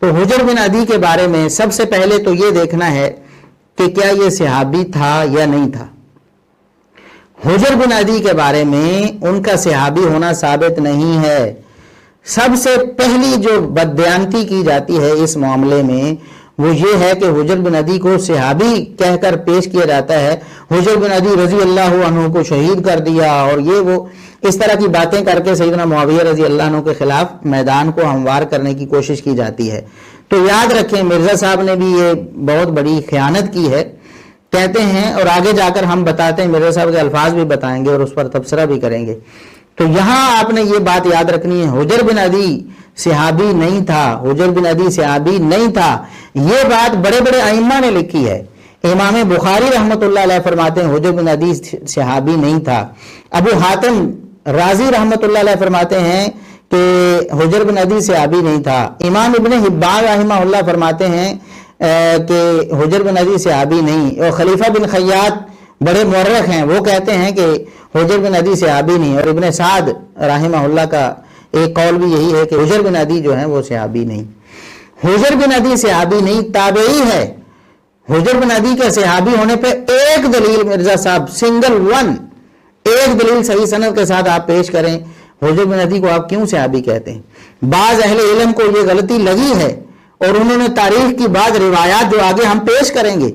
تو حجر بن عدی کے بارے میں سب سے پہلے تو یہ دیکھنا ہے کہ کیا یہ صحابی تھا یا نہیں تھا۔ حجر بن عدی کے بارے میں ان کا صحابی ہونا ثابت نہیں ہے۔ سب سے پہلی جو بددیانتی کی جاتی ہے اس معاملے میں وہ یہ ہے کہ حجر بن عدی کو صحابی کہہ کر پیش کیا جاتا ہے، حجر بن عدی رضی اللہ عنہ کو شہید کر دیا، اور یہ وہ اس طرح کی باتیں کر کے سیدنا معاویہ رضی اللہ عنہ کے خلاف میدان کو ہموار کرنے کی کوشش کی جاتی ہے۔ تو یاد رکھیں مرزا صاحب نے بھی یہ بہت بڑی خیانت کی ہے، کہتے ہیں، اور آگے جا کر ہم بتاتے ہیں، مرزا صاحب کے الفاظ بھی بتائیں گے اور اس پر تبصرہ بھی کریں گے۔ تو یہاں آپ نے یہ بات یاد رکھنی ہے، حجر بن عدی صحابی نہیں تھا، حجر بن عدی صحابی نہیں تھا، یہ بات بڑے بڑے ائمہ نے لکھی ہے۔ امام بخاری رحمۃ اللہ علیہ فرماتے ہیں حجر بن عدی صحابی نہیں تھا۔ ابو حاتم رازی رحمۃ اللہ علیہ فرماتے ہیں کہ حجر بن عدی صحابی نہیں تھا۔ امام ابن حبان رحمہ اللہ فرماتے ہیں کہ حجر بن عدی صحابی نہیں، اور خلیفہ بن خیاط بڑے مورخ ہیں، وہ کہتے ہیں کہ حجر بن عدی صحابی نہیں، اور ابن سعد رحمہ اللہ کا ایک قول بھی یہی ہے کہ حجر بن عدی جو ہیں وہ صحابی نہیں۔ حجر بن عدی صحابی نہیں، تابعی ہے۔ حجر بن عدی کے صحابی ہونے پہ ایک دلیل مرزا صاحب سنگل ون، ایک دلیل صحیح سند کے ساتھ آپ پیش کریں، حجر بن عدی کو آپ کیوں صحابی کہتے ہیں۔ بعض اہل علم کو یہ غلطی لگی ہے اور انہوں نے تاریخ کی بعض روایات جو آگے ہم پیش کریں گے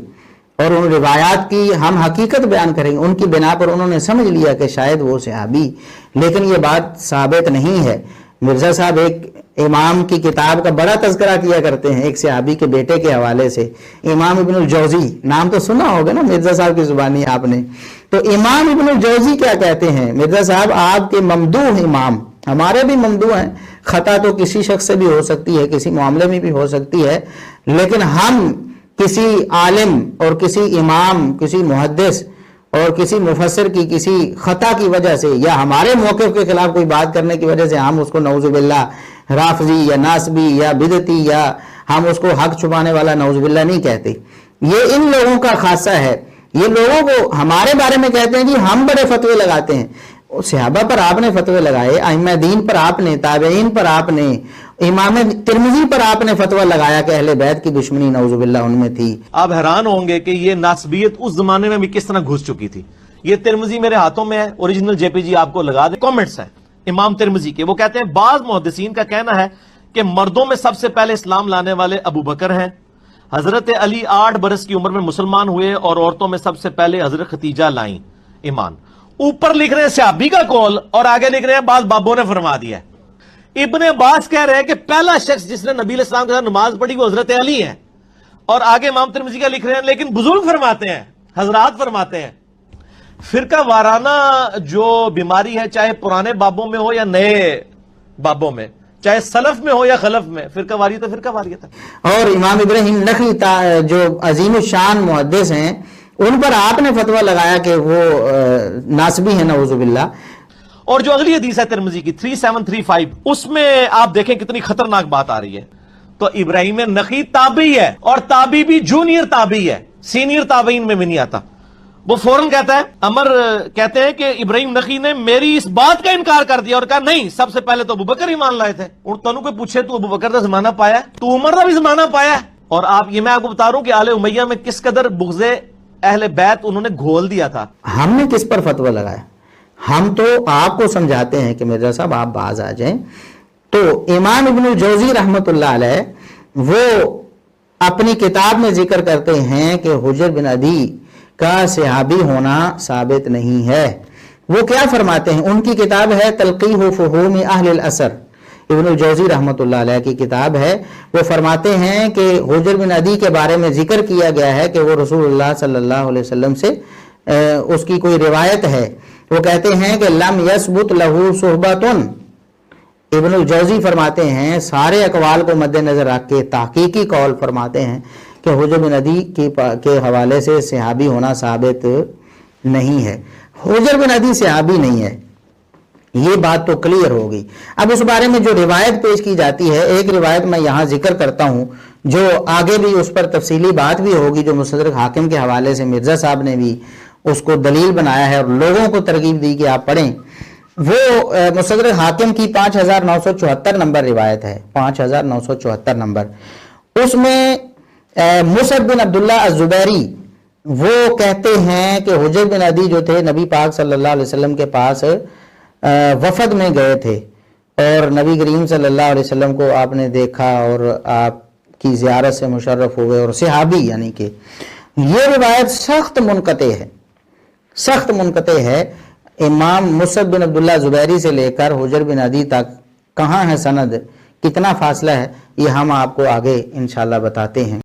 اور ان روایات کی ہم حقیقت بیان کریں گے، ان کی بنا پر انہوں نے سمجھ لیا کہ شاید وہ صحابی، لیکن یہ بات ثابت نہیں ہے۔ مرزا صاحب ایک امام کی کتاب کا بڑا تذکرہ کیا کرتے ہیں ایک صحابی کے بیٹے کے حوالے سے، امام ابن الجوزی، نام تو سنا ہوگا نا مرزا صاحب کی زبانی آپ نے۔ تو امام ابن الجوزی کیا کہتے ہیں، مرزا صاحب آپ کے ممدوح امام، ہمارے بھی ممدوح ہیں، خطا تو کسی شخص سے بھی ہو سکتی ہے، کسی معاملے میں بھی ہو سکتی ہے، لیکن ہم کسی عالم اور کسی امام، کسی محدث اور کسی مفسر کی کسی خطا کی وجہ سے یا ہمارے موقف کے خلاف کوئی بات کرنے کی وجہ سے ہم اس کو نعوذ باللہ رافضی یا ناسبی یا بدعتی یا ہم اس کو حق چھپانے والا نعوذ باللہ نہیں کہتے۔ یہ ان لوگوں کا خاصہ ہے، یہ لوگوں کو ہمارے بارے میں کہتے ہیں کہ ہم بڑے فتوے لگاتے ہیں۔ صحابہ پر آپ نے فتوے لگائے، ائمہ دین پر آپ نے، تابعین پر آپ نے، امام ترمذی پر آپ نے فتویٰ لگایا کہ اہل بیت کی دشمنی نعوذ باللہ ان میں تھی۔ آپ حیران ہوں گے کہ یہ ناسبیت اس زمانے میں بھی کس طرح گھس چکی تھی۔ یہ ترمذی میرے ہاتھوں میں ہے، اوریجنل جے پی جی آپ کو لگا دیں، کامنٹس ہیں امام ترمذی کے، وہ کہتے ہیں بعض محدثین کا کہنا ہے کہ مردوں میں سب سے پہلے اسلام لانے والے ابو بکر ہیں، حضرت علی 8 برس کی عمر میں مسلمان ہوئے، اور عورتوں میں سب سے پہلے حضرت ختیجہ لائیں ایمان۔ اوپر لکھ رہے ہیں صحابی کا قول اور آگے لکھ رہے ہیں بعض بابوں نے فرما دیا ہے۔ ابن عباس کہہ رہے ہیں کہ پہلا شخص جس نے نبی علیہ السلام کے ساتھ نماز پڑھی وہ حضرت علی ہیں، اور آگے امام ترمذی کا لکھ رہے ہیں لیکن بزرگ فرماتے ہیں، حضرات فرماتے ہیں۔ فرقہ وارانہ جو بیماری ہے، چاہے پرانے بابوں میں ہو یا نئے بابوں میں، چاہے سلف میں ہو یا خلف میں، فرقہ واریت ہے، فرقہ واریت ہے۔ اور امام ابراہیم نخعی جو عظیم الشان محدث ہیں، ان پر آپ نے فتویٰ لگایا کہ وہ ناسبی ہیں نعوذ باللہ۔ اور جو اگلی حدیث ہے ترمذی کی 3735، اس میں آپ دیکھیں کتنی خطرناک بات آ رہی ہے۔ تو ابراہیم نخعی تابعی ہے، اور تابعی بھی جونیئر تابعی ہے، سینئر تابعین میں بھی نہیں آتا۔ وہ فوراً کہتا ہے، عمر کہتے ہیں کہ ابراہیم نخعی نے میری اس بات کا انکار کر دیا اور کہا نہیں، سب سے پہلے تو ابو بکر ایمان لائے تھے۔ اور تنوں کوئی پوچھے تو ابو بکر کا زمانہ پایا ہے، تو عمر کا بھی زمانہ پایا ہے۔ اور آپ یہ میں آپ کو بتا رہا ہوں کہ آل امیہ میں کس قدر بغض اہل بیت انہوں نے گھول دیا تھا۔ ہم نے کس پر فتویٰ لگایا؟ ہم تو آپ کو سمجھاتے ہیں کہ مرزا صاحب آپ باز آ جائیں۔ تو امام ابن الجوزی رحمۃ اللہ علیہ وہ اپنی کتاب میں ذکر کرتے ہیں کہ حجر بن عدی کا صحابی ہونا ثابت نہیں ہے۔ وہ کیا فرماتے ہیں؟ ان کی کتاب ہے تلقیح فہوم اہل الاثر، ابن الجوزی رحمۃ اللہ علیہ کی کتاب ہے۔ وہ فرماتے ہیں کہ حجر بن عدی کے بارے میں ذکر کیا گیا ہے کہ وہ رسول اللہ صلی اللہ علیہ وسلم سے اس کی کوئی روایت ہے۔ وہ کہتے ہیں کہ لم یثبت لہ صحبۃ، ابن الجوزی فرماتے ہیں سارے اقوال کو مد نظر رکھ کے تحقیقی قول فرماتے ہیں کہ حجر بن عدی کے حوالے سے صحابی ہونا ثابت نہیں ہے۔ حجر بن عدی صحابی نہیں ہے، یہ بات تو کلیئر ہوگی۔ اب اس بارے میں جو روایت پیش کی جاتی ہے، ایک روایت میں یہاں ذکر کرتا ہوں جو آگے بھی اس پر تفصیلی بات بھی ہوگی، جو مستدرک حاکم کے حوالے سے مرزا صاحب نے بھی اس کو دلیل بنایا ہے اور لوگوں کو ترغیب دی کہ آپ پڑھیں۔ وہ مستدرک حاکم کی 5974 نمبر روایت ہے، 5974 نمبر، اس میں مصعب بن عبداللہ الزبیری وہ کہتے ہیں کہ حجر بن عدی جو تھے نبی پاک صلی اللہ علیہ وسلم کے پاس وفد میں گئے تھے، اور نبی کریم صلی اللہ علیہ وسلم کو آپ نے دیکھا اور آپ کی زیارت سے مشرف ہوئے، اور صحابی یعنی کہ یہ روایت سخت منقطع ہے۔ امام مصعب بن عبداللہ زبیری سے لے کر حجر بن عدی تک کہاں ہے سند، کتنا فاصلہ ہے، یہ ہم آپ کو آگے انشاءاللہ بتاتے ہیں۔